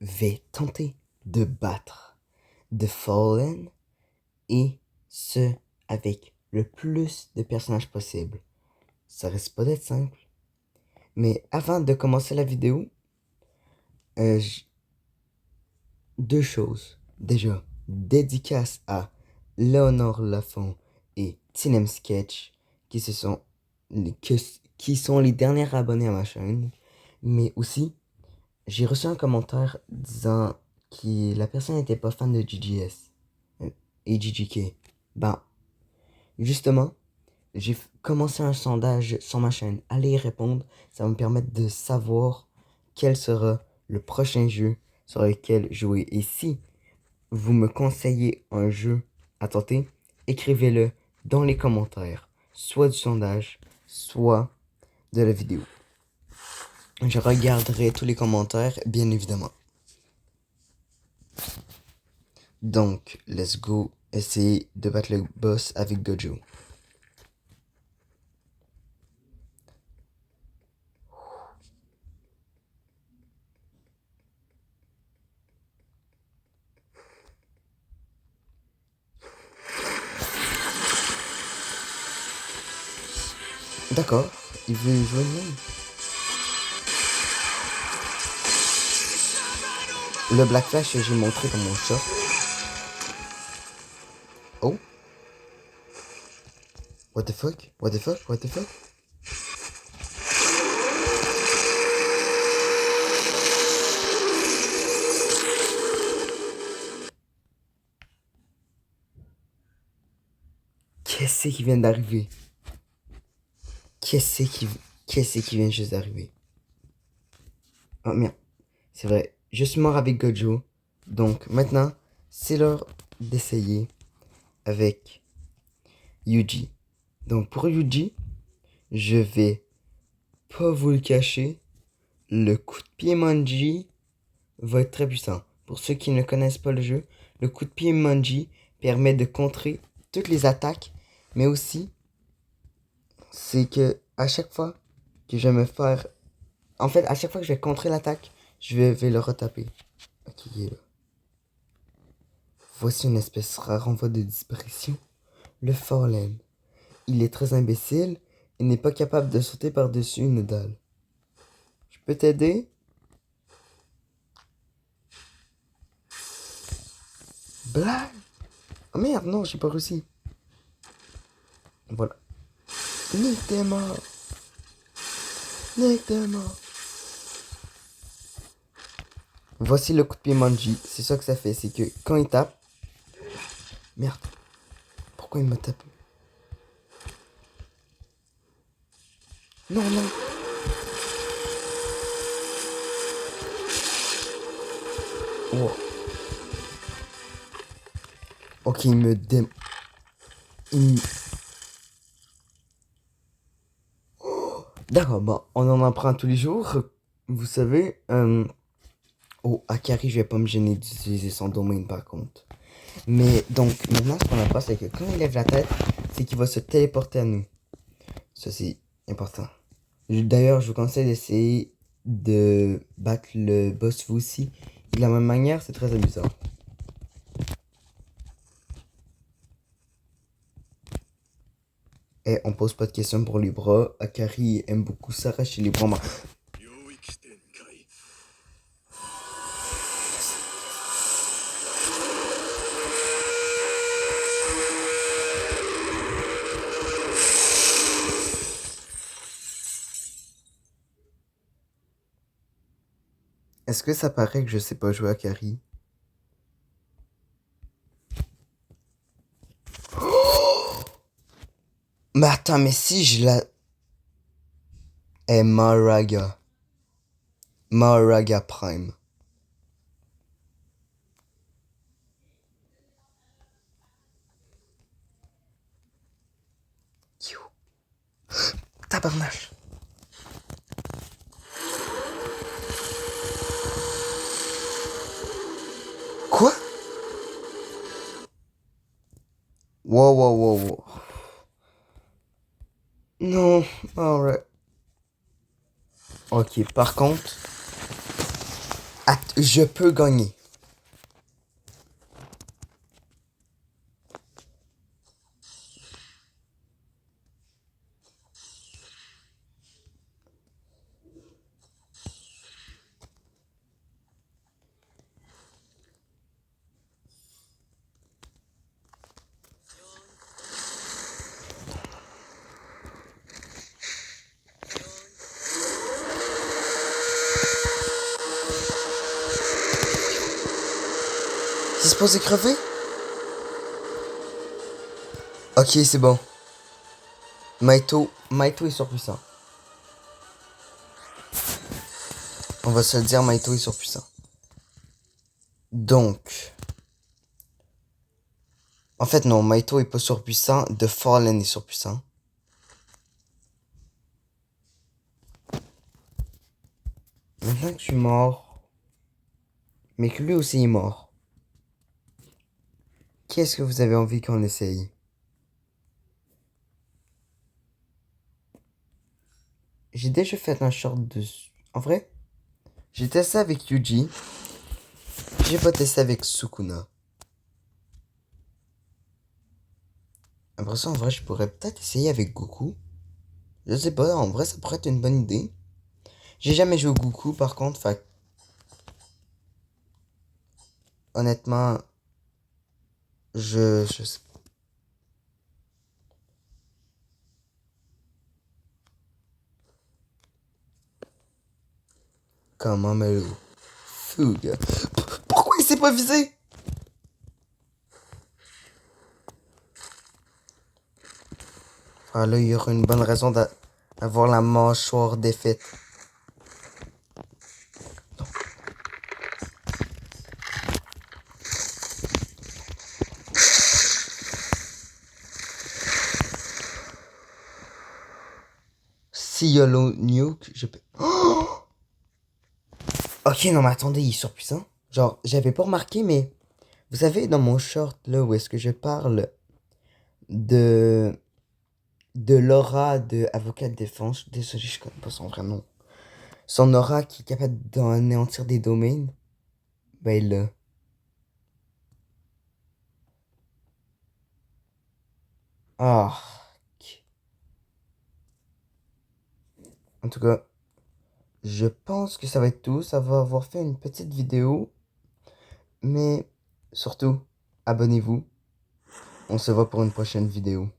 vais tenter de battre The Fallen et ce avec le plus de personnages possible. Ça risque pas d'être simple. Mais avant de commencer la vidéo, deux choses. Déjà, dédicace à Léonore Lafont et Tinem Sketch qui sont les derniers abonnés à ma chaîne. Mais aussi, j'ai reçu un commentaire disant que la personne n'était pas fan de GGS et GGK. Ben, justement, j'ai commencé un sondage sur ma chaîne. Allez y répondre, ça va me permettre de savoir quel sera le prochain jeu sur lequel jouer. Et si vous me conseillez un jeu à tenter, écrivez-le dans les commentaires, soit du sondage, soit de la vidéo. Je regarderai tous les commentaires, bien évidemment. Donc, let's go essayer de battre le boss avec Gojo. D'accord, il veut jouer le même. Le Black Flash, j'ai montré dans mon short. Oh. What the fuck? What the fuck? What the fuck? Qu'est-ce qui vient d'arriver? Qu'est-ce qui vient juste d'arriver? Oh merde. C'est vrai. Je suis mort avec Gojo. Donc maintenant, c'est l'heure d'essayer avec Yuji. Donc pour Yuji, je vais pas vous le cacher. Le coup de pied Manji va être très puissant. Pour ceux qui ne connaissent pas le jeu, le coup de pied Manji permet de contrer toutes les attaques, mais aussi, c'est que à chaque fois que je vais me faire... En fait, à chaque fois que je vais contrer l'attaque, je vais le retaper. Ok, il est là. Voici une espèce rare en voie de disparition. Le Fallen. Il est très imbécile et n'est pas capable de sauter par-dessus une dalle. Je peux t'aider? Blague? Oh merde, non, j'ai pas réussi. Voilà. Nick, t'es mort. Nick, t'es mort. Voici le coup de pied Manji. C'est ça que ça fait. C'est que quand il tape... Merde. Pourquoi il me tape? Non, non. Oh. Ok, il me dé... Il... Oh. D'accord, bon, on en apprend tous les jours. Vous savez, oh, Akari, je vais pas me gêner d'utiliser son domaine par contre. Mais donc, maintenant, ce qu'on apprend, c'est que quand il lève la tête, c'est qu'il va se téléporter à nous. Ça, c'est important. D'ailleurs, je vous conseille d'essayer de battre le boss vous aussi. De la même manière, c'est très amusant. Et on pose pas de questions pour les bras. Akari aime beaucoup s'arracher les bras. Est-ce que ça paraît que je sais pas jouer à Akari? Oh, mais attends, mais si je la... Eh, Maharaga. Maharaga Prime. Tabarnache. Quoi? Wow, wow, wow, wow. Non, alright. Ok, par contre... Je peux gagner. C'est supposé crever? Ok, c'est bon. Maito est surpuissant. On va se le dire, Maito est surpuissant. Donc... En fait, non, Maito est pas surpuissant. The Fallen est surpuissant. Maintenant que je suis mort... Mais que lui aussi est mort. Qu'est-ce que vous avez envie qu'on essaye? J'ai déjà fait un short de... En vrai? J'ai testé avec Yuji. J'ai pas testé avec Sukuna. Après ça, en vrai, je pourrais peut-être essayer avec Goku. Je sais pas, en vrai, ça pourrait être une bonne idée. J'ai jamais joué au Goku, par contre, fait... Honnêtement... Je sais pas. Comment me le... Fougue. Pourquoi il s'est pas visé? Ah là, il y aura une bonne raison d'avoir la mâchoire défaite. Si YOLO Nuke, je peux... Oh, ok, non, mais attendez, il est surpuissant. Genre, j'avais pas remarqué, mais... Vous savez, dans mon short, là, où est-ce que je parle de... De l'aura de Avocat de Défense. Désolé, je connais pas son vrai nom. Son aura qui est capable d'anéantir des domaines. Ben là. Ah. En tout cas, je pense que ça va être tout. Ça va avoir fait une petite vidéo. Mais surtout, abonnez-vous. On se voit pour une prochaine vidéo.